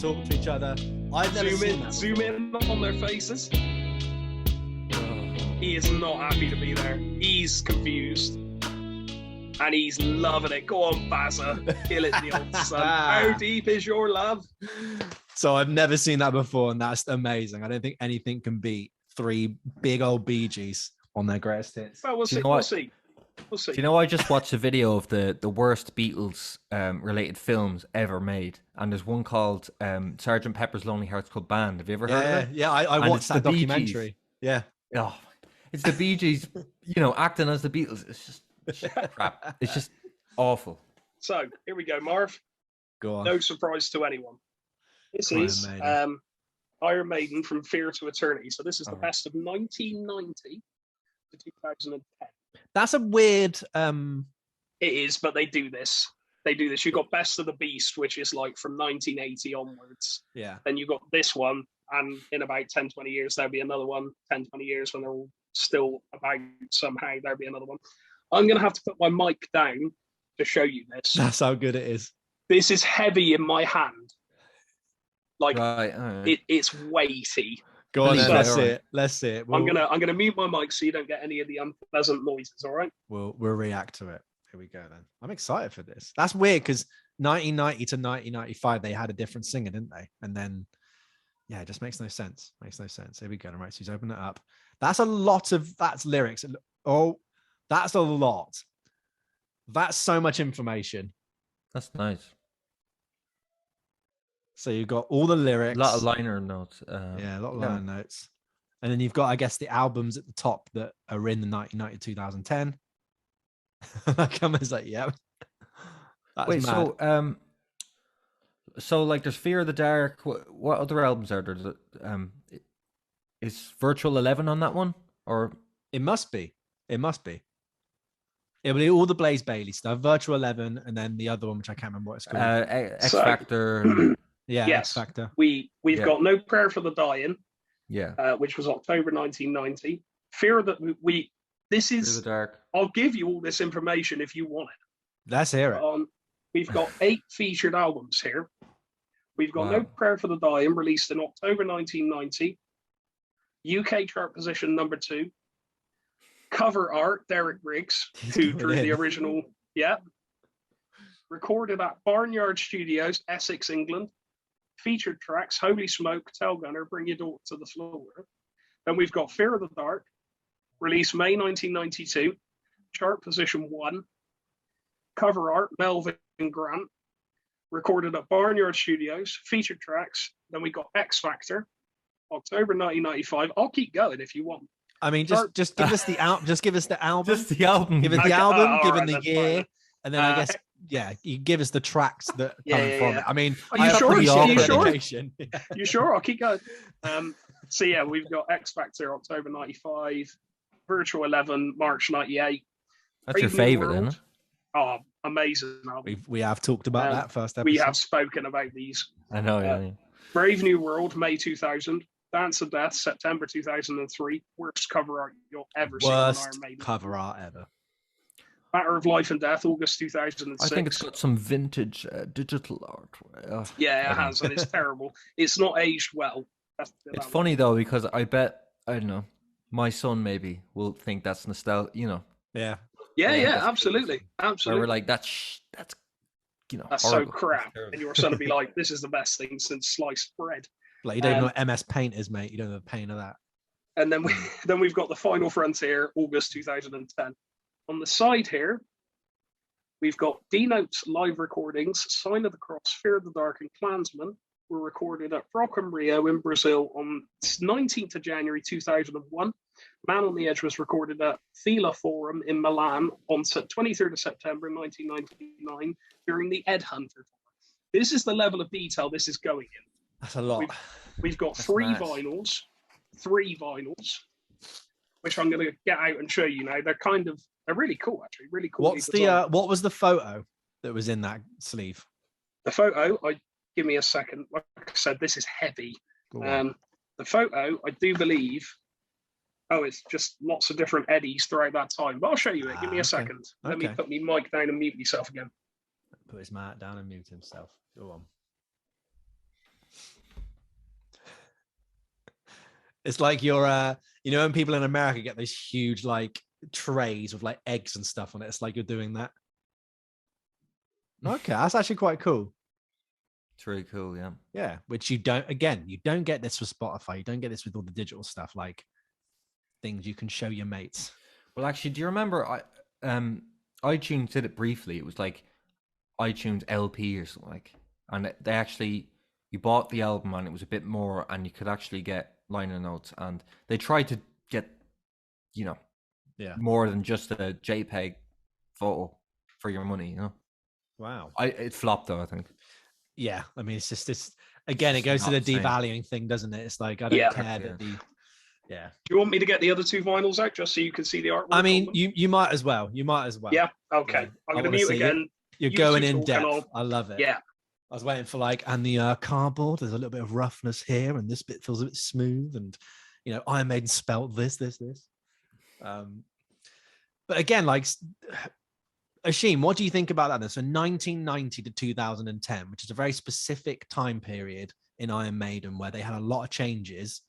talk to each other. I've never seen that Zoom in on their faces. He is not happy to be there. He's confused. And he's loving it. Go on, Bazza. Kill it, the old son. How deep is your love? So I've never seen that before, and that's amazing. I don't think anything can beat 3 big old Bee Gees on their greatest hits. Well, we'll see. We'll see. Do you know, I just watched a video of the worst Beatles related films ever made, and there's one called Sgt. Pepper's Lonely Hearts Club Band. Have you ever heard of it? Yeah, I watched that documentary. Yeah. Oh, it's the Bee Gees, acting as the Beatles. It's just crap. It's just awful. So here we go, Marv. Go on. No surprise to anyone. This is Iron Maiden from Fear to Eternity. So this is the best of 1990 to 2010. That's a weird. It is, but they do this. You've got Best of the Beast, which is like from 1980 onwards. Yeah. Then you've got this one, and in about 10, 20 years, there'll be another one. 10, 20 years when they're all still about somehow, there'll be another one. I'm going to have to put my mic down to show you this. That's how good it is. This is heavy in my hand. Like, right. it's weighty. Go on, then. Let's see it. I'm gonna mute my mic so you don't get any of the unpleasant noises. All right. We'll react to it. Here we go then. I'm excited for this. That's weird because 1990 to 1995 they had a different singer, didn't they? And then, yeah, it just makes no sense. Here we go. All right, so he's opening it up. That's lyrics. Oh, that's a lot. That's so much information. That's nice. So you've got all the lyrics. A lot of liner notes. A lot of liner notes. And then you've got, I guess, the albums at the top that are in the 1990 2010. Cameron's like, yeah. Wait, mad. So like there's Fear of the Dark. What other albums are there? Is Virtual 11 on that one? Or it must be. It'll be all the Blaze Bailey stuff, Virtual 11, and then the other one, which I can't remember what it's called. X Factor. Yeah, yes. X Factor. We've got No Prayer for the Dying. Yeah. Which was October 1990. Fear of the This is. Fear of the Dark. I'll give you all this information if you want it. Let's hear it. We've got 8 featured albums here. We've got No Prayer for the Dying, released in October 1990. UK chart position number 2. Cover art, Derek Briggs, who drew the original. Yeah. Recorded at Barnyard Studios, Essex, England. Featured tracks, Holy Smoke, Tell Gunner, Bring Your Daughter to the Floor. Then we've got Fear of the Dark, released May 1992. Chart position 1. Cover art, Melvin Grant. Recorded at Barnyard Studios. Featured tracks. Then we got X Factor, October 1995. I'll keep going if you want. I mean, just give us the album. Just give us the album. Just the album. Give us the album. Give right, the year, fine. And then I guess you give us the tracks that come from it. I mean, are you sure? Yeah. You sure? I'll keep going. So yeah, we've got X Factor October 95, Virtual 11 March 98. That's your favorite, isn't it? Oh, amazing! We have talked about that first episode. We have spoken about these. I know. Yeah. Brave New World, May 2000. Dance of Death, September 2003. Worst cover art you'll ever see on Iron Maiden. Cover art ever. Matter of Life and Death, August 2006. I think it's got some vintage digital art. Yeah, it has, and it's terrible. It's not aged well. It's funny though, because I bet, I don't know, my son maybe will think that's nostalgia, Yeah. Yeah, absolutely. Absolutely. Where we're like, that's that's horrible. so crap. And your son will be like, this is the best thing since sliced bread. Like, you don't know what MS Paint is, mate. You don't know the pain of that. And then we've got The Final Frontier, August 2010. On the side here, we've got D-Notes live recordings, Sign of the Cross, Fear of the Dark, and Klansman were recorded at Rock in Rio in Brazil on 19th of January 2001. Man on the Edge was recorded at Thela Forum in Milan on 23rd of September 1999 during the Ed Hunter. This is the level of detail this is going in. That's a lot. We've got three vinyls, which I'm going to get out and show you now. They're really cool, actually. Really cool. What was the photo that was in that sleeve? The photo, give me a second. Like I said, this is heavy. The photo, I do believe, it's just lots of different eddies throughout that time. But I'll show you it. Give me a second. Let me put my mic down and mute myself again. Put his mic down and mute himself. Go on. It's like you're, you know, when people in America get those huge like trays with like eggs and stuff on it. It's like you're doing that. Okay, that's actually quite cool. It's really cool, yeah. Yeah, which you don't. Again, you don't get this with Spotify. You don't get this with all the digital stuff, like things you can show your mates. Well, actually, do you remember? iTunes did it briefly. It was like iTunes LP or something like, and they actually you bought the album and it was a bit more, and you could actually get liner notes, and they tried to get, you know, more than just a JPEG photo for your money, you know. Wow. It flopped though, I think. Yeah, I mean, it's just this again. It goes to the devaluing thing, doesn't it? It's like I don't care that the. Yeah. Do you want me to get the other 2 vinyls out just so you can see the artwork? I mean, you might as well. You might as well. Yeah. Okay. Yeah. I'm going to mute again. You're going in depth. I love it. Yeah. I was waiting for like, and the cardboard, there's a little bit of roughness here, and this bit feels a bit smooth, and you know, Iron Maiden spelt this. But again, like, Oisin, what do you think about that? So 1990 to 2010, which is a very specific time period in Iron Maiden where they had a lot of changes,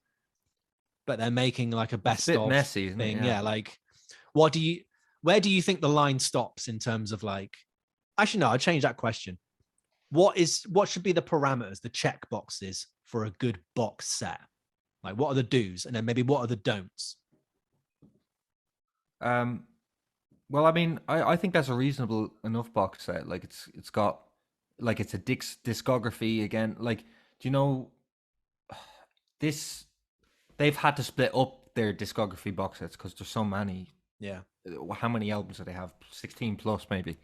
but they're making like a best of messy thing. It? Yeah. Like, where do you think the line stops in terms of like? Actually, no, I'll change that question. What should be the parameters, the check boxes for a good box set? Like, what are the do's, and then maybe what are the don'ts? Well, I mean, I think that's a reasonable enough box set. Like it's got like it's a discography again. Like, do you know this? They've had to split up their discography box sets because there's so many. Yeah. How many albums do they have? 16 plus maybe.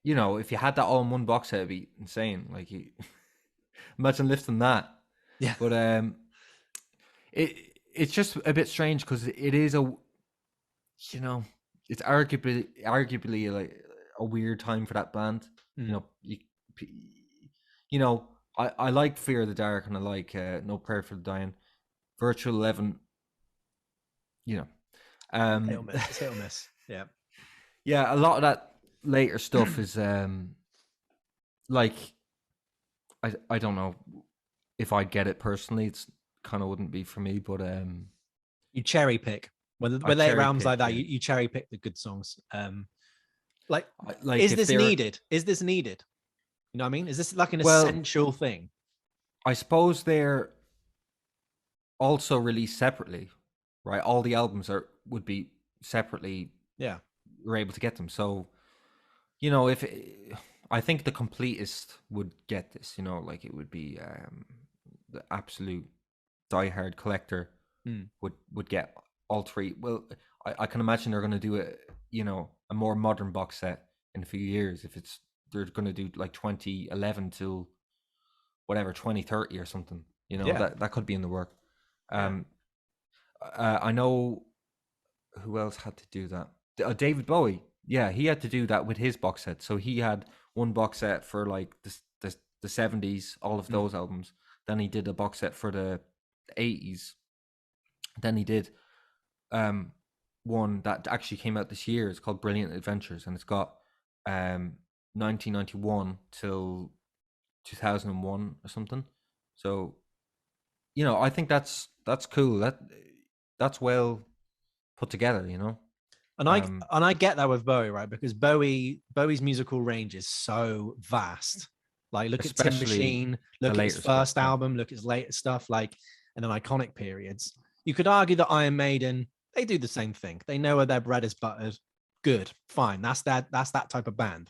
You know, if you had that all in one box set, it'd be insane. Like, you imagine lifting that. Yeah. But it's just a bit strange because it is you know, it's arguably like a weird time for that band. You know, I like Fear of the Dark, and I like No Prayer for the Dying, Virtual 11. You know, it's hit or miss. Yeah, yeah. A lot of that later stuff is like I don't know if I'd get it personally. It's kind of wouldn't be for me, but you cherry pick. When later albums like that, you cherry pick the good songs. Like is this needed? Is this needed? You know what I mean? Is this like an essential thing? I suppose they're also released separately, right? All the albums would be separately. Yeah, we're able to get them. So, you know, I think the completist would get this. You know, like it would be the absolute diehard collector would get all 3. Well, I can imagine they're going to do a more modern box set in a few years. If they're going to do like 2011 till whatever 2030 or something. You know, that could be in the work. I know who else had to do that. David Bowie. Yeah, he had to do that with his box set. So he had one box set for like the 70s, all of those albums. Then he did a box set for the 80s. Then he did one that actually came out this year. It's called Brilliant Adventures, and it's got 1991 till 2001 or something. So, you know, I think that's cool. That's well put together, you know. And I get that with Bowie, right? Because Bowie's musical range is so vast. Like, look at Tin Machine, look at his first album, look at his latest stuff, like, and then iconic periods. You could argue that Iron Maiden, they do the same thing. They know where their bread is buttered. Good, fine. That's that type of band.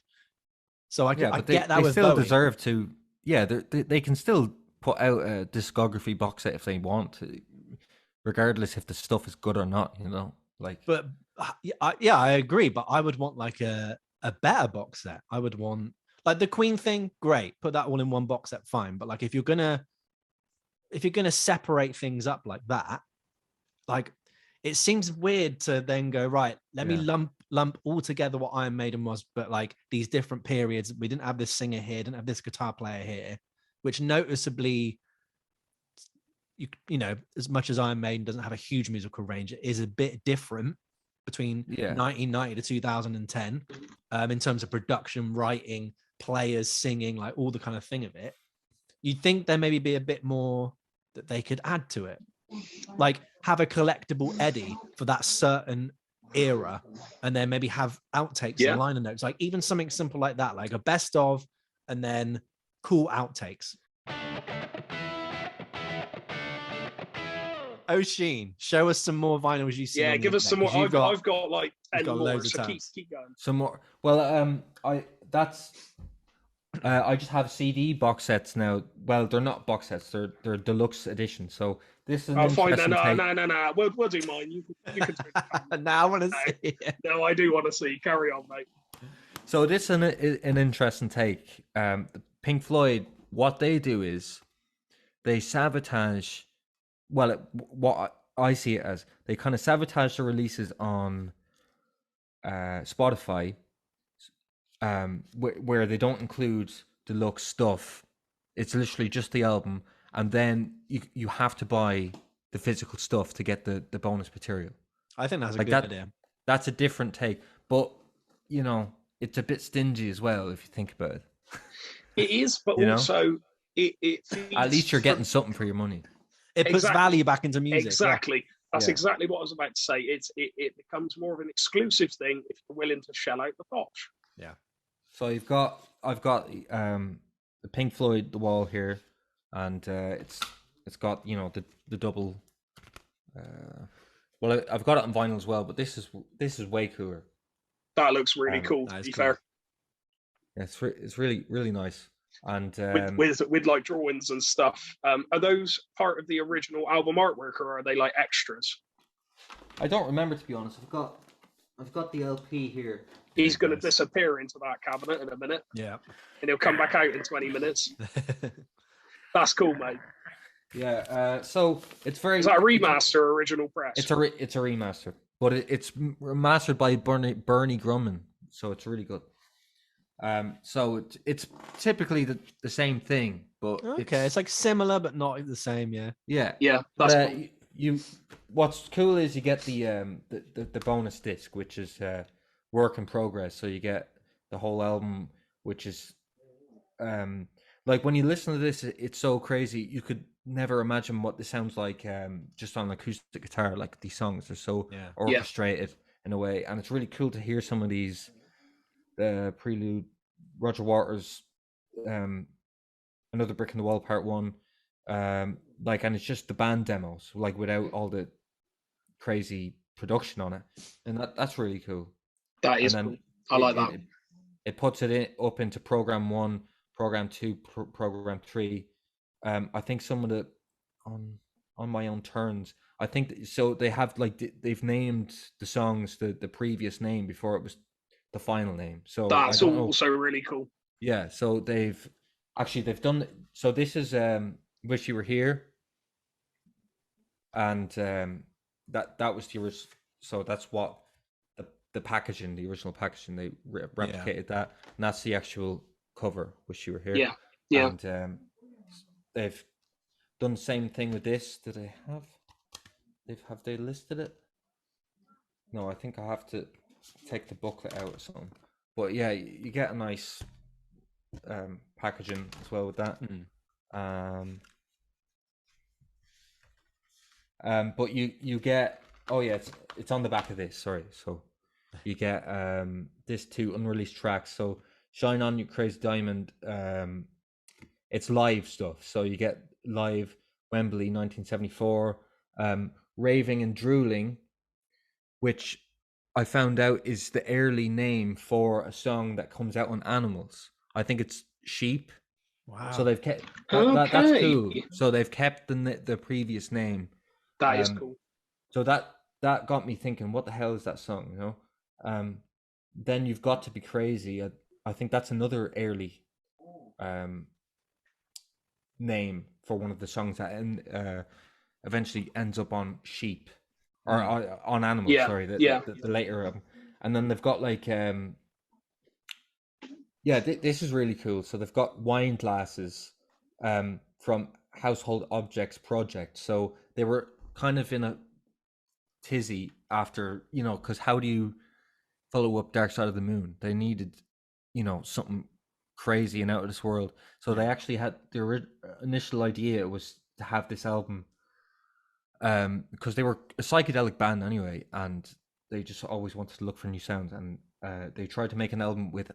So I get that with Bowie. They still deserve to. Yeah, they can still put out a discography box set if they want to, regardless if the stuff is good or not. You know, like. But yeah, I agree. But I would want like a better box set. I would want like the Queen thing. Great, put that all in one box set. Fine. But like if you're gonna separate things up like that, like it seems weird to then go, right, let me lump all together what Iron Maiden was, but like these different periods. We didn't have this singer here, didn't have this guitar player here, which noticeably, you know, as much as Iron Maiden doesn't have a huge musical range, it is a bit different between 1990 to 2010 in terms of production, writing, players, singing, like all the kind of thing of it. You'd think there maybe be a bit more that they could add to it. like have a collectible Eddie for that certain era, and then maybe have outtakes and liner notes, like even something simple like that, like a best of, and then cool outtakes. Oisin, show us some more vinyls you see. Yeah, give us some more. I've got like 10 more, loads so of tabs. keep going. Some more. Well, I just have CD box sets now. Well, they're not box sets; they're deluxe editions. So this is an interesting take. No. We'll do mine. You can now I want to see it. No, I do want to see. Carry on, mate. So this is an interesting take. Pink Floyd, what they do is they sabotage. Well, what I see it as, they kind of sabotage the releases on Spotify, where they don't include deluxe stuff. It's literally just the album, and then you have to buy the physical stuff to get the bonus material. I think that's a good idea. That's a different take, but it's a bit stingy as well if you think about it. It is, but also it at least you're getting something for your money. It puts value back into music. Exactly. Yeah. That's exactly what I was about to say. It becomes more of an exclusive thing if you're willing to shell out the cash. Yeah. So I've got the Pink Floyd The Wall here, and it's got the double. Well, I've got it on vinyl as well, but this is way cooler. That looks really cool. To be fair. Yeah, it's really really nice. And with like drawings and stuff. Are those part of the original album artwork, or are they like extras? I don't remember, to be honest. I've got the LP here. He's going to disappear into that cabinet in a minute. Yeah, and he'll come back out in 20 minutes. That's cool, mate. Yeah. So it's very. Is that a remaster or original press? It's a remaster, but it's mastered by Bernie Grumman, so it's really good. So it's typically the same thing, but it's like similar but not the same. Yeah. That's cool. What's cool is you get the bonus disc, which is work in progress. So you get the whole album, which is like when you listen to this, it's so crazy. You could never imagine what this sounds like just on acoustic guitar. Like these songs are so orchestrated in a way, and it's really cool to hear some of these. The Prelude, Roger Waters, Another Brick in the Wall Part 1, and it's just the band demos, like without all the crazy production on it, and that's really cool. That is cool. I like that. It puts it up into Program 1, Program 2, Program 3. I think some of the on My Own Terms. I think so. They have they've named the songs the previous name before it was the final name. So that's also really cool. Yeah, so they've done. So this is Wish You Were Here, and that was the original. So that's what the packaging, the original packaging, they replicated that, and that's the actual cover. Wish You Were Here. Yeah. And they've done the same thing with this. Do they have? Have they listed it? No, I think I have to take the booklet out or something. But yeah, you get a nice packaging as well with that. But you get it's on the back of this. Sorry, so you get this 2 unreleased tracks. So Shine On You Crazy Diamond. It's live stuff. So you get live Wembley 1974, Raving and Drooling, which I found out is the early name for a song that comes out on Animals. I think it's Sheep. Wow. So they've kept that's cool. So they've kept the previous name. That is cool. So that got me thinking, what the hell is that song? Then You've Got to Be Crazy. I think that's another early name for one of the songs that eventually ends up on Sheep. Or on Animals, sorry, the later album. And then they've got this is really cool. So they've got wine glasses from Household Objects Project. So they were kind of in a tizzy after, because how do you follow up Dark Side of the Moon? They needed, something crazy and out of this world. So they actually had their initial idea was to have this album because they were a psychedelic band anyway, and they just always wanted to look for new sounds, and they tried to make an album with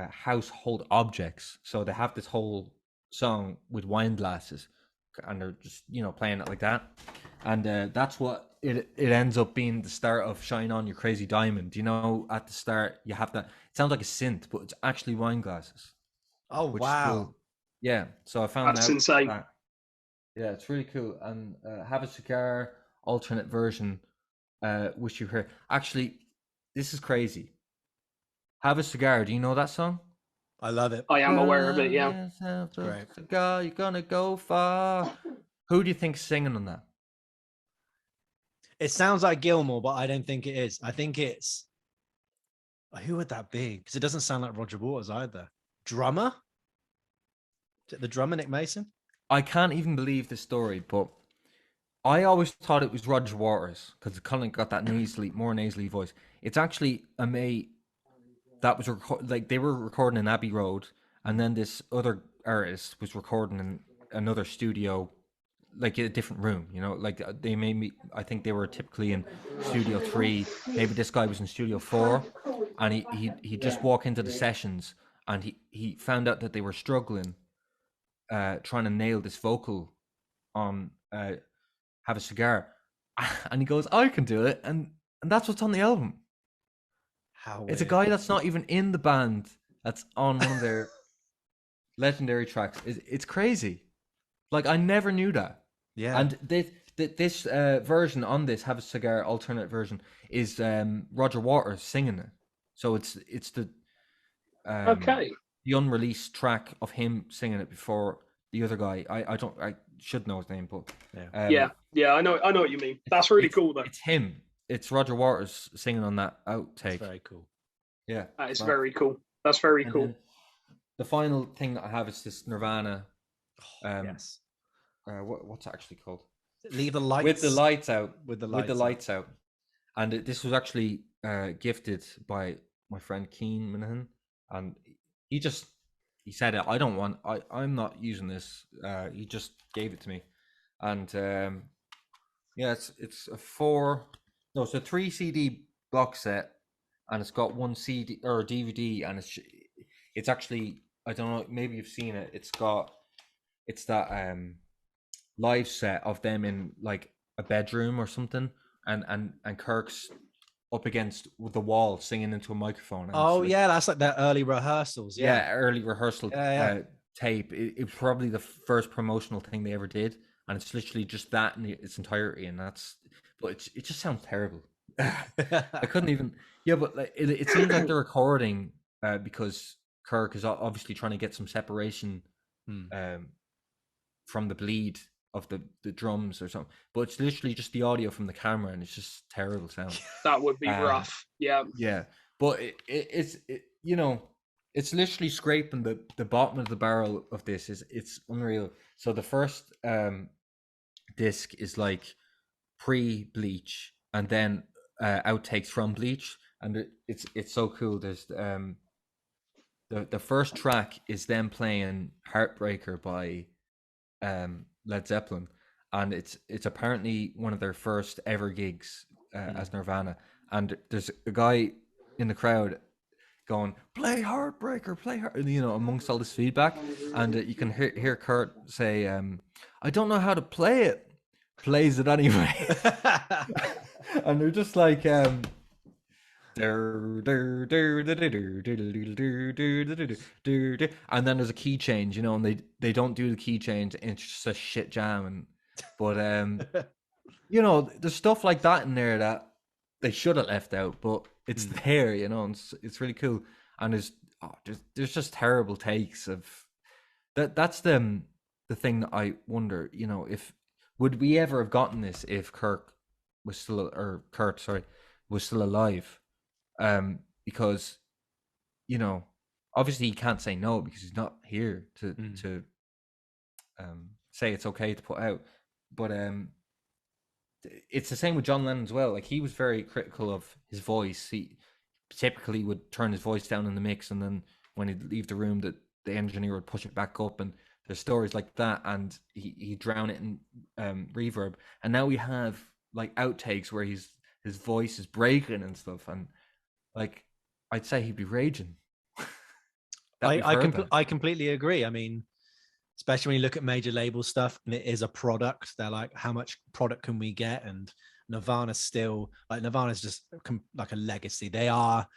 household objects. So they have this whole song with wine glasses, and they're just playing it like that, and that's what it ends up being the start of Shine On Your Crazy Diamond. At the start you have that. It sounds like a synth, but it's actually wine glasses. Oh, wow. Yeah, so I found That's out insane. that. Yeah, it's really cool. And Have a Cigar, alternate version, Wish You Here. Actually, this is crazy. Have a Cigar, do you know that song? I love it. I am aware of it, yeah. Great. Cigar, you're gonna go far. Who do you think's singing on that? It sounds like Gilmore, but I don't think it is. I think it's... Who would that be? Because it doesn't sound like Roger Waters either. Drummer? Is it the drummer, Nick Mason? I can't even believe this story, but I always thought it was Roger Waters because it kind of got that more nasally voice. It's actually a mate that was they were recording in Abbey Road, and then this other artist was recording in another studio, like a different room. Like they made me. I think they were typically in Studio 3. Maybe this guy was in Studio 4, and he just walk into the sessions, and he found out that they were struggling. Trying to nail this vocal on Have a Cigar, and he goes, I can do it, and that's what's on the album. How it's a weird. guy that's not even in the band that's on one of their legendary tracks. It's crazy. Like, I never knew that. Yeah. And this version on this Have a Cigar alternate version is Roger Waters singing it, so it's the Okay. the unreleased track of him singing it before the other guy. I should know his name, but yeah, I know what you mean. That's really cool though. It's him. It's Roger Waters singing on that outtake. That's very cool. Yeah, that is very cool. That's very cool. The final thing that I have is this Nirvana. Yes. What's it actually called? Leave the lights. With the lights out. With the lights out. And this was actually gifted by my friend Keen Minahan, and he said it. I'm not using this. He just gave it to me, and it's a 3 CD box set, and it's got 1 CD or DVD, and it's actually, I don't know, maybe you've seen it. It's that live set of them in like a bedroom or something, and Kirk's up against the wall singing into a microphone. Oh yeah, that's like their early rehearsals. Yeah, early rehearsal tape. It was probably the first promotional thing they ever did, and it's literally just that in its entirety, and but it just sounds terrible. I couldn't even. Yeah, but like, it seems like they're recording because Kirk is obviously trying to get some separation from the bleed of the drums or something, but it's literally just the audio from the camera, and it's just terrible sound. That would be rough. Yeah, but it's it's literally scraping the bottom of the barrel of this. It's unreal. So the first disc is like pre-Bleach, and then outtakes from Bleach, and it's so cool. There's the first track is them playing Heartbreaker by Led Zeppelin, and it's apparently one of their first ever gigs as Nirvana, and there's a guy in the crowd going, play Heartbreaker, play Heart, amongst all this feedback, and you can hear Kurt say, I don't know how to play it, plays it anyway. And they're just like and then there's a key change, and they don't do the key change, and it's just a shit jam. But there's stuff like that in there that they should have left out, but it's there, and it's really cool. And there's just terrible takes of that. That's the thing that I wonder, if would we ever have gotten this if Kurt was still alive. Because obviously he can't say no because he's not here to say it's okay to put out. But it's the same with John Lennon as well. Like, he was very critical of his voice. He typically would turn his voice down in the mix, and then when he'd leave the room, that the engineer would push it back up. And There's stories like that, and he drown it in reverb. And now we have like outtakes where his voice is breaking and stuff, and like I'd say he'd be raging. I completely agree. I mean, especially when you look at major label stuff and it is a product, they're like, how much product can we get? And Nirvana's still like, Nirvana's just like a legacy. They are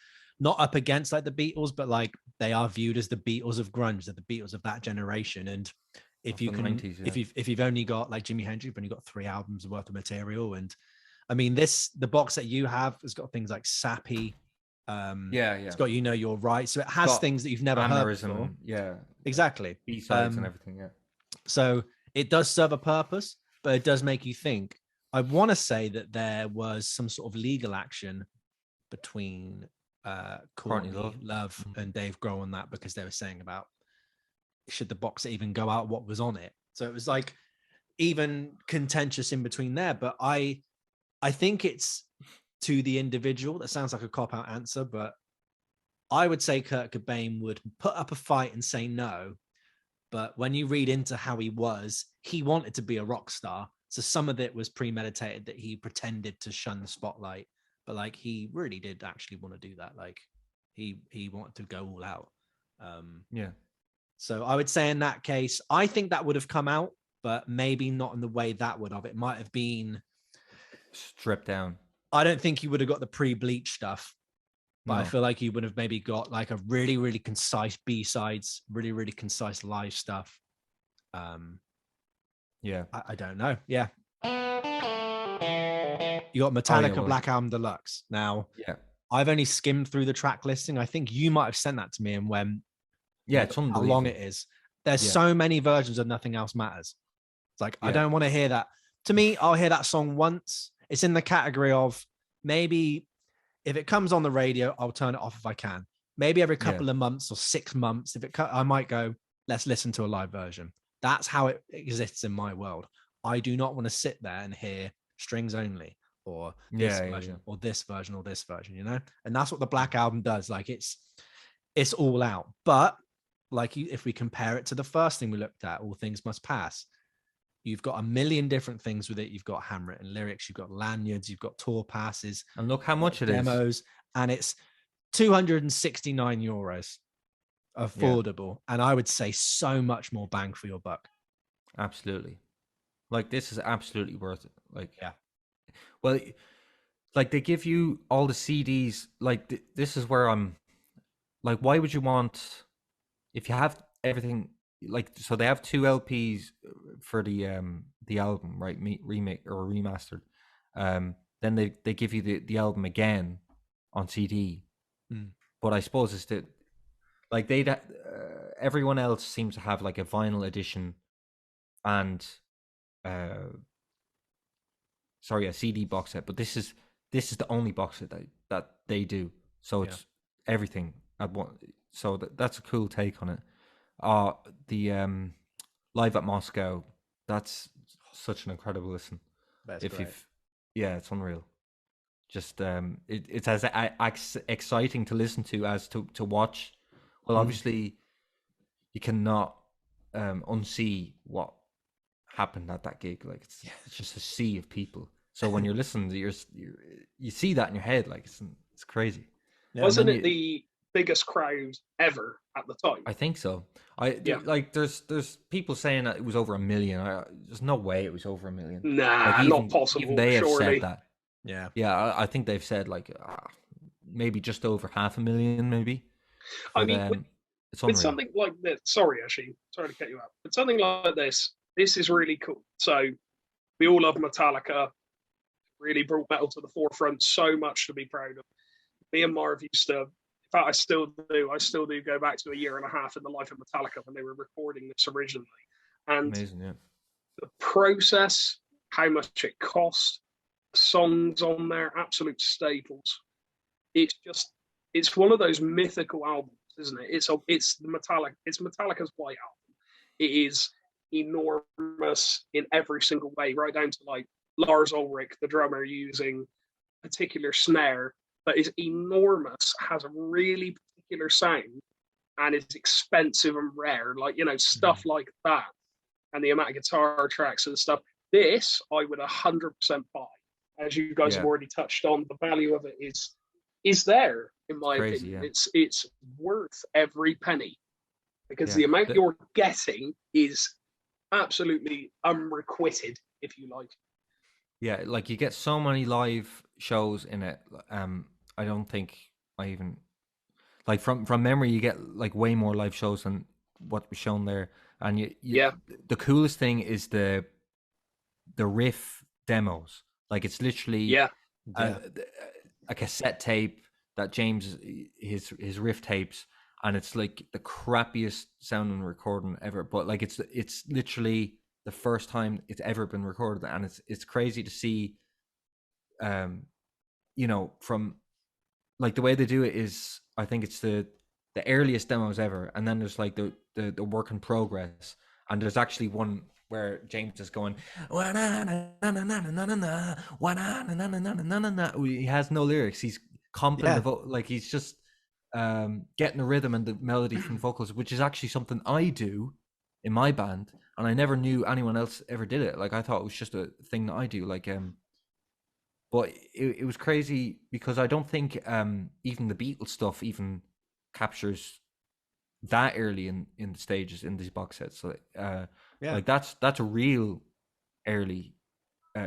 not up against like the Beatles, but like they are viewed as the Beatles of grunge, they're the Beatles of that generation. And if you can 90s, yeah. if you've only got like Jimi Hendrix, you've only got 3 albums worth of material. And I mean, the box that you have has got things like Sappy. It's got You're Right. So it has things that you've never heard before. Yeah. Exactly. B-sides and everything, yeah. So it does serve a purpose, but it does make you think. I want to say that there was some sort of legal action between Courtney Love and Dave Grohl on that, because they were saying about should the box set even go out, what was on it. So it was like even contentious in between there. But I think it's to the individual. That sounds like a cop-out answer, but I would say Kurt Cobain would put up a fight and say no. But when you read into how he wanted to be a rock star. So some of it was premeditated, that he pretended to shun the spotlight, but like he really did actually want to do that. Like he wanted to go all out. Yeah. So I would say in that case, I think that would have come out, but maybe not in the way that would have. It might have been stripped down. I don't think he would have got the pre-bleach stuff, but No. I feel like he would have maybe got like a really, really concise B-sides, really, really concise live stuff. Yeah. I don't know. Yeah. You got Metallica Black Album Deluxe. Now, yeah, I've only skimmed through the track listing. I think you might have sent that to me and when it's how long it is. There's so many versions of Nothing Else Matters. It's like, I don't want to hear that. To me, I'll hear that song once. It's in the category of maybe if it comes on the radio, I'll turn it off if I can. Maybe every couple of months or 6 months, I might go, let's listen to a live version. That's how it exists in my world. I do not want to sit there and hear strings only or this version or this version or this version, you know? And that's what the Black Album does. Like it's all out. But like if we compare it to the first thing we looked at, All Things Must Pass, you've got a million different things with it. You've got handwritten lyrics, you've got lanyards, you've got tour passes. And look how much it demos, and it's €269 affordable. And I would say so much more bang for your buck. Absolutely. Like this is absolutely worth it. Like, well, like they give you all the CDs. Like this is where I'm like, why would you want, if you have everything, like, so they have 2 LPs for the album, right? Remake or remastered. Then they give you the album again on CD. But I suppose it's like everyone else seems to have like a vinyl edition and a CD box set, but this is the only box set that they do. So it's everything at one. So that's a cool take on it. The Live at Moscow, that's such an incredible listen. That's if great. It's unreal. Just it's as exciting to listen to as to watch. Well, obviously you cannot unsee what happened at that gig. Like it's just a sea of people. So when you're listening, you see that in your head. Like it's crazy. Yeah. Wasn't it the biggest crowd ever at the time? I think so. Like there's people saying that it was over 1 million. There's no way it was over 1 million. Nah, like not possible. Even they have said that. Yeah. I think they've said like maybe just over 500,000, maybe. But, I mean, with something like this. Sorry to cut you out. But something like this is really cool. So we all love Metallica. Really brought metal to the forefront. So much to be proud of. Me and Marv used to. In fact, I still do go back to a year and a half in the life of Metallica when they were recording this originally. And amazing, yeah. The process, how much it cost, songs on there, absolute staples. It's one of those mythical albums, isn't it? It's Metallica's White Album. It is enormous in every single way, right down to like Lars Ulrich, the drummer, using a particular snare that is enormous, has a really particular sound, and it's expensive and rare, like, you know, stuff like that, and the amount of guitar tracks and stuff. This I would 100% buy. As you guys have already touched on, the value of it is there, in my opinion. It's worth every penny, because the amount you're getting is absolutely unrequited, if you like. Yeah, like you get so many live shows in it. I don't think I even, like, from memory, you get like way more live shows than what was shown there. And the coolest thing is the riff demos. Like, it's literally a cassette tape that James, his riff tapes, and it's like the crappiest sounding recording ever. But like it's literally the first time it's ever been recorded, and it's crazy to see. You know, from like the way they do it is, I think it's the earliest demos ever, and then there's like the work in progress, and there's actually one where James is going, he has no lyrics, he's comping the like he's just getting the rhythm and the melody from the vocals, which is actually something I do in my band, and I never knew anyone else ever did it. Like, I thought it was just a thing that I do, like but it was crazy, because I don't think even the Beatles stuff even captures that early in the stages in these box sets. So like that's a real early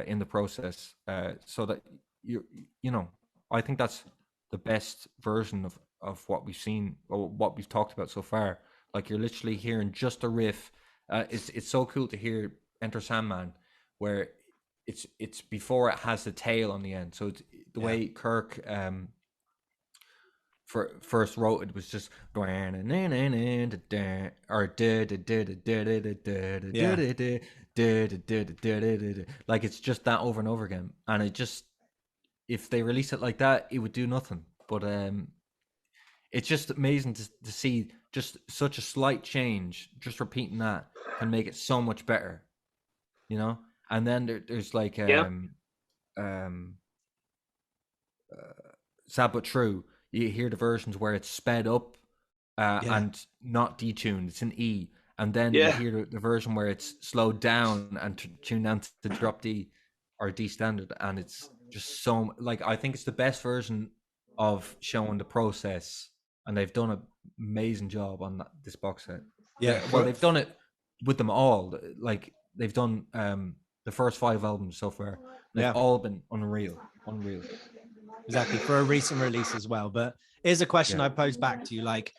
in the process. So that you know, I think that's the best version of what we've seen, or what we've talked about so far. Like, you're literally hearing just a riff. It's so cool to hear Enter Sandman, where it's before it has the tail on the end. So it's the way Kirk first wrote it was just or like, it's just that over and over again. And it just, if they release it like that, it would do nothing. But it's just amazing to see just such a slight change, just repeating that can make it so much better, you know. And then there's like Sad But True. You hear the versions where it's sped up and not detuned, it's an E. And then you hear the version where it's slowed down and tuned down to drop D or D standard, and it's just so, like, I think it's the best version of showing the process, and they've done an amazing job on this box set. Well, they've done it with them all. Like, they've done the first 5 albums so far. They've all been unreal. Exactly, for a recent release as well. But here's a question I pose back to you: like,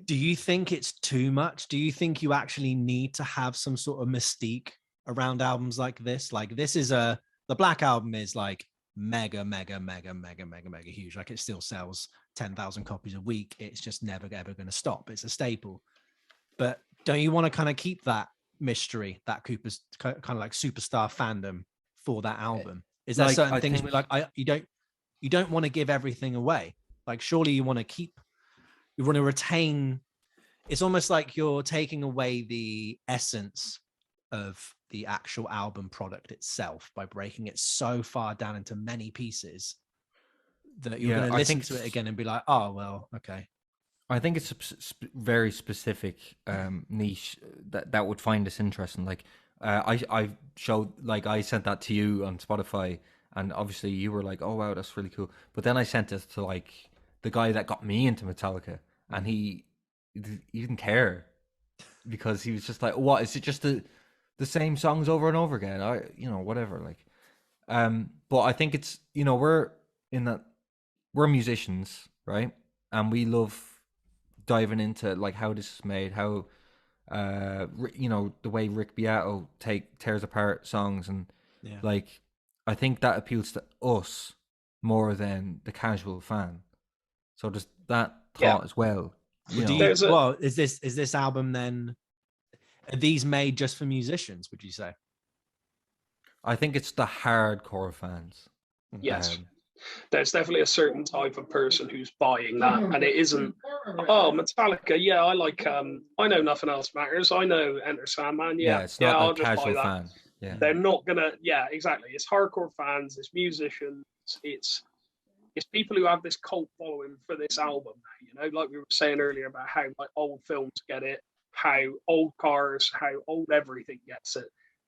do you think it's too much? Do you think you actually need to have some sort of mystique around albums like this? Like, this is the Black Album is like mega huge. Like, it still sells 10,000 copies a week. It's just never ever going to stop. It's a staple. But don't you want to kind of keep that mystery, that Cooper's kind of like superstar fandom for that album? Is there certain things where, like, you don't want to give everything away? Like, surely you want to retain. It's almost like you're taking away the essence of the actual album product itself by breaking it so far down into many pieces that you're going to listen to it again and be like, oh, well, okay. I think it's a very specific niche that would find this interesting. Like, I showed, like, I sent that to you on Spotify, and obviously you were like, oh wow, that's really cool. But then I sent it to, like, the guy that got me into Metallica, and he didn't care, because he was just like, what, is it just the same songs over and over again? Whatever. Like, but I think it's, we're musicians, right? And we love diving into, like, how this is made, how the way Rick Beato tears apart songs, and like, I think that appeals to us more than the casual fan. So there's that thought as well. Is this album then? Are these made just for musicians, would you say? I think it's the hardcore fans. Yes. There's definitely a certain type of person who's buying that, and it isn't, oh, Metallica, yeah, I like, I know Nothing Else Matters, I know Enter Sandman, it's not I'll a just casual buy that. fan. Yeah. They're not gonna, exactly. It's hardcore fans, it's musicians, it's it's people who have this cult following for this album now. You know, like we were saying earlier about how like old films get it, how old cars, how old everything gets it.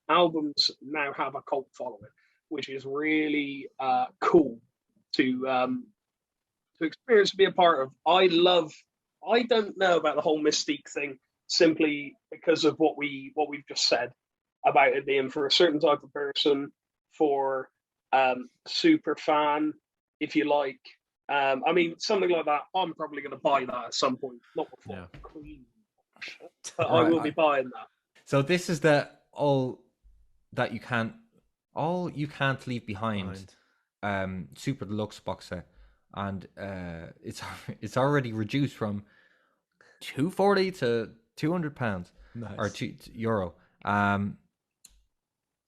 Albums now have a cult following, which is really cool to experience, to be a part of. I don't know about the whole Mystique thing simply because of what we've just said about it being for a certain type of person, for super fan, if you like. I mean, something like that, I'm probably going to buy that at some point, not before Queen, but I will be buying that. So this is the all you can't leave behind. Super deluxe box set, and it's already reduced from £240 to £200 or €2.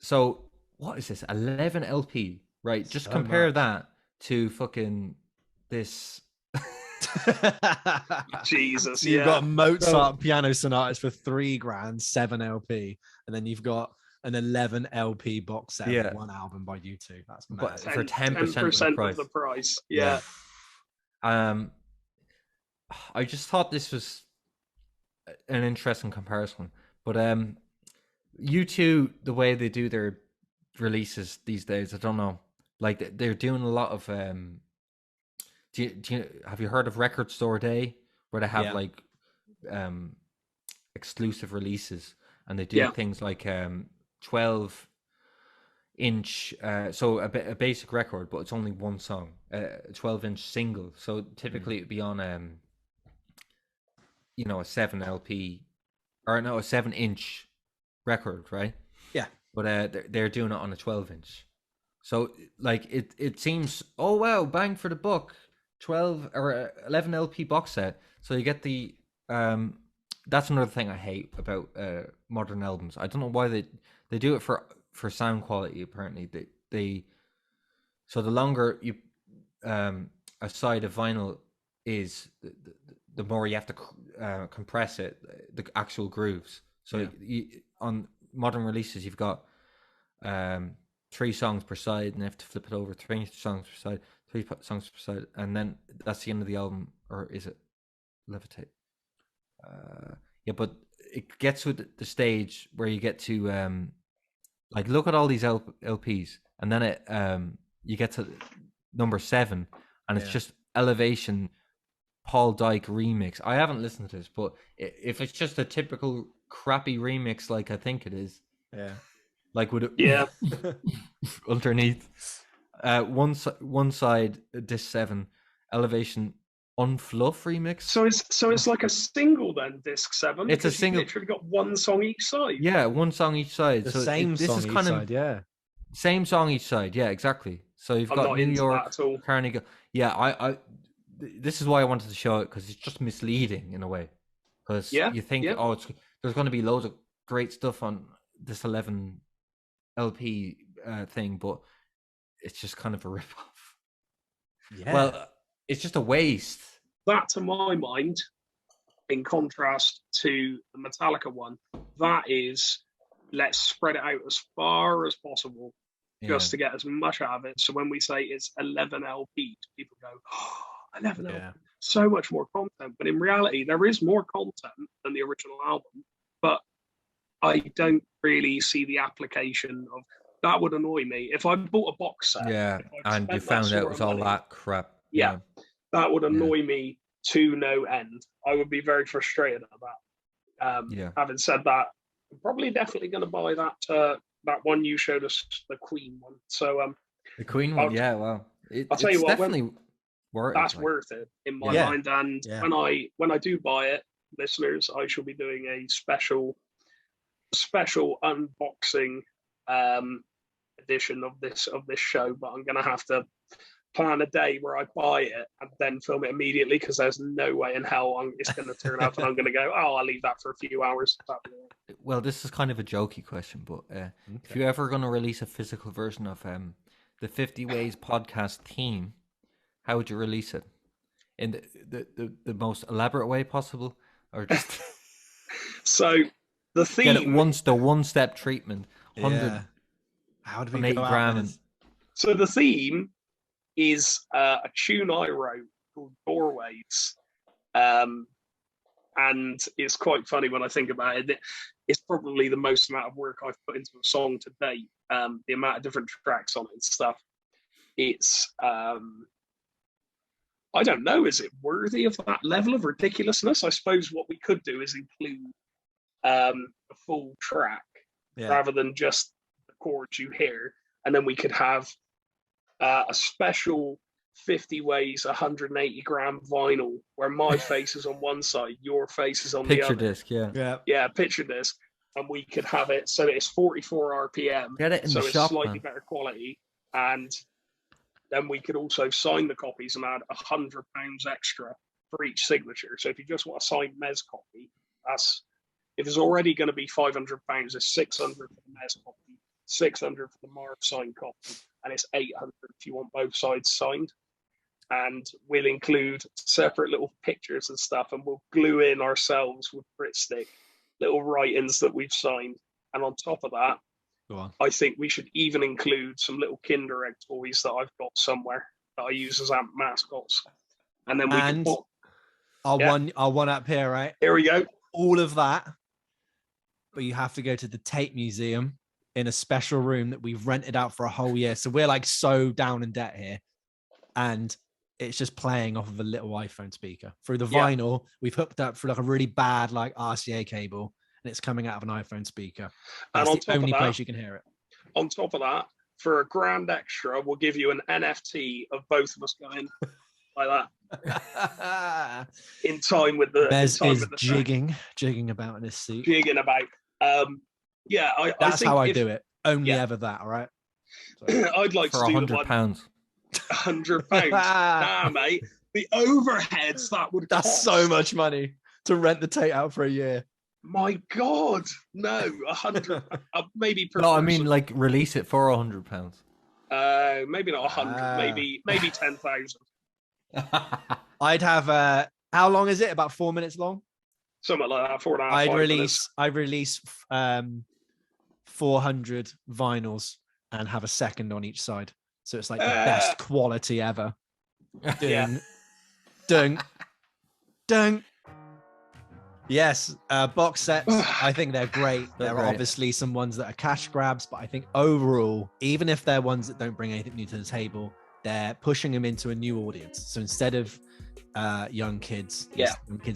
So what is this? 11 LP, right? Just So compare much. that to fucking this. Jesus, so you've got Mozart piano sonatas for £3,000, 7 LP, and then you've got an 11 LP box set of one album by U2. That's mad. But for 10% of the price. Yeah. I just thought this was an interesting comparison, but U2, the way they do their releases these days, I don't know. Like they're doing a lot of do you have you heard of Record Store Day, where they have like exclusive releases, and they do things like 12-inch, so a basic record, but it's only one song, a 12-inch single. So typically it'd be on a 7 LP, or no, a 7-inch record, right? Yeah. But they're doing it on a 12-inch. So like it seems, oh wow, bang for the buck, 12 or 11 LP box set. So you get the that's another thing I hate about modern albums. I don't know why they do it for sound quality. Apparently they so the longer you a side of vinyl is, the more you have to compress it, the actual grooves. So on modern releases, you've got 3 songs per side, and you have to flip it over, 3 songs per side, 3 songs per side, and then that's the end of the album. Or is it Levitate? But it gets to the stage where you get to like, look at all these LPs, and then it you get to number 7, and it's just Elevation Paul Dyke remix. I haven't listened to this, but if it's just a typical crappy remix, like I think it is, like would it underneath one side, disc 7, Elevation Unfluff remix. So it's like a single then, disc 7. It's a single. Literally got one song each side. Yeah, one song each side. The so same this song is each kind side, of same song each side. Yeah, exactly. So you've got New York, Carnegie. Yeah, I this is why I wanted to show it, because it's just misleading in a way. Because you think, there's going to be loads of great stuff on this 11 LP thing, but it's just kind of a rip-off. Yeah. Well, it's just a waste. That, to my mind, in contrast to the Metallica one, that is, let's spread it out as far as possible, just to get as much out of it. So when we say it's 11 LPs, people go, oh, 11 LPs, so much more content. But in reality, there is more content than the original album. But I don't really see the application of that. Would annoy me if I bought a box set. Yeah, and you found out it was all that crap. Yeah, that would annoy me to no end. I would be very frustrated at that. Having said that, I'm probably definitely going to buy that one you showed us, the Queen one. So the Queen one, well, I'll tell you what, definitely worth it in my mind. And when I do buy it, listeners, I shall be doing a special unboxing edition of this show. But I'm going to have to plan a day where I buy it and then film it immediately, because there's no way in hell it's going to turn out and I'm going to go, I'll leave that for a few hours. Well, this is kind of a jokey question, but if you're ever going to release a physical version of the 50 Ways podcast theme, how would you release it? In the most elaborate way possible, or just so the theme, get it the one-step treatment, 100 how do we go grams? So the theme is a tune I wrote called Doorways. And it's quite funny when I think about it. It's probably the most amount of work I've put into a song to date. The amount of different tracks on it and stuff. It's, I don't know, is it worthy of that level of ridiculousness? I suppose what we could do is include a full track rather than just the chords you hear. And then we could have a special 50 ways 180 gram vinyl where my face is on one side, your face is on the other. Picture disc, yeah, picture disc, and we could have it so that it's 44 RPM. Get it in so the it's shop, slightly man. better quality, and then we could also sign the copies and add £100 extra for each signature. So if you just want a signed Mez copy, that's if it's already going to be £500, it's 600 for the Mez copy, 600 for the Marv signed copy, and it's 800 if you want both sides signed. And we'll include separate little pictures and stuff, and we'll glue in ourselves with Brit Stick little write-ins that we've signed. And on top of that, I think we should even include some little Kinder Egg toys that I've got somewhere that I use as AMP mascots. And then we can put... I'll one up here, right? Here we go. All of that, but you have to go to the Tape Museum in a special room that we've rented out for a whole year. So we're like so down in debt here. And it's just playing off of a little iPhone speaker through the vinyl. We've hooked up through like a really bad like RCA cable, and it's coming out of an iPhone speaker. That's and the only place you can hear it. On top of that, for $1,000 extra, we'll give you an NFT of both of us going like that. In time with the... Bez is jigging about in his seat. Jigging about. That's how I do it. Only ever that, all right? So, I'd like for to do £100. £100. Nah, mate. The overheads that would That's cost. so much money to rent the tape out for a year. My God, no, 100. Maybe per No, I person. mean like release it for £100. Maybe not 100. Maybe 10,000. I'd have. How long is it? About 4 minutes long. Something like that. 4.5. I'd release 400 vinyls and have a second on each side. So it's like the best quality ever. Dun, dun, dun. Yes, box sets. I think they're great. There are obviously some ones that are cash grabs, but I think overall, even if they're ones that don't bring anything new to the table, they're pushing them into a new audience. So instead of young kids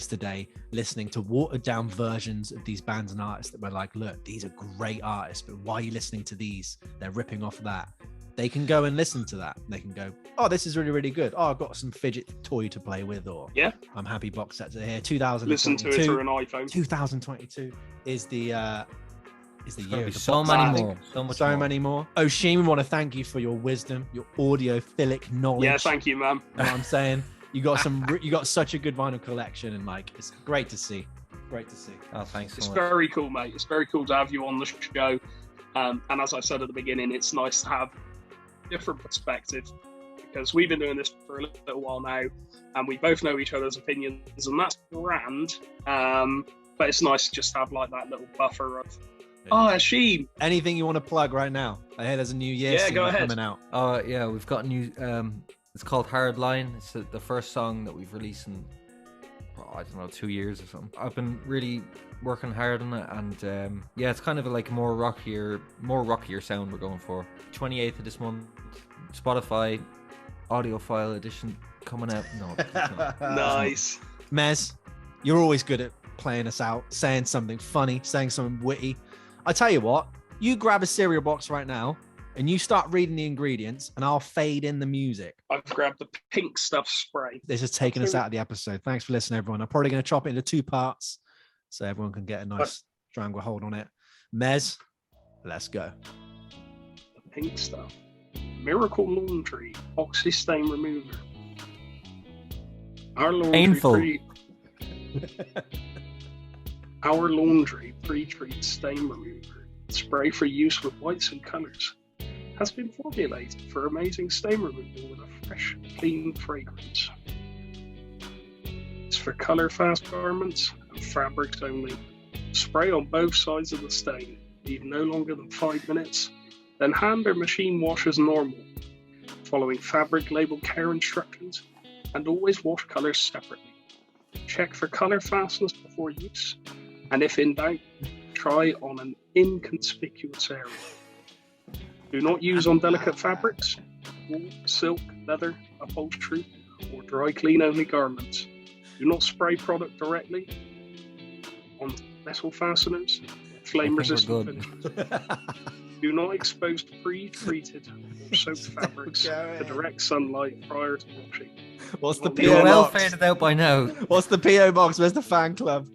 today listening to watered down versions of these bands and artists that were like, look, these are great artists, but why are you listening to these? They're ripping off that. They can go and listen to that. They can go, oh, this is really, really good. Oh, I've got some fidget toy to play with, or I'm happy box sets are here. 2022. Listen to it through an iPhone. 2022 is the year. So many more. Oisin, we want to thank you for your wisdom, your audiophilic knowledge. Yeah, thank you, man. You know what I'm saying? You got such a good vinyl collection, and like it's great to see. Great to see. Oh, thanks so It's much. very cool, mate. It's very cool to have you on the show. And as I said at the beginning, it's nice to have different perspective, because we've been doing this for a little while now, and we both know each other's opinions, and that's grand. But it's nice to just have like that little buffer of Oisin. Anything you want to plug right now? I hear there's a new year go ahead. coming out. Yeah, we've got a new it's called Hardline. It's the first song that we've released in I don't know, 2 years or something. I've been really working hard on it, and it's kind of like a more rockier sound we're going for. 28th of this month, Spotify audiophile edition coming out. No, it's not. Nice. Mez, you're always good at playing us out, saying something funny, saying something witty. I tell you what, you grab a cereal box right now and you start reading the ingredients, and I'll fade in the music. I've grabbed the pink stuff spray. This has taken us out of the episode. Thanks for listening, everyone. I'm probably going to chop it into 2 parts so everyone can get a nice stranglehold on it. Mez, let's go. The pink stuff. Miracle Laundry Oxy Stain Remover. Our laundry Painful. Our laundry pre-treat stain remover. Spray for use with whites and colours. Has been formulated for amazing stain removal with a fresh, clean fragrance. It's for colour-fast garments and fabrics only. Spray on both sides of the stain. Leave no longer than 5 minutes. Then hand or machine wash as normal. following fabric label care instructions, and always wash colors separately. Check for color fastness before use, and if in doubt, try on an inconspicuous area. Do not use on delicate fabrics, wool, silk, leather, upholstery, or dry clean only garments. Do not spray product directly on metal fasteners, flame resistant finishes. Do not expose pre-treated or soaked fabrics to direct sunlight prior to washing. What's the You're PO well box? faded out by now. What's the PO box? Where's the fan club?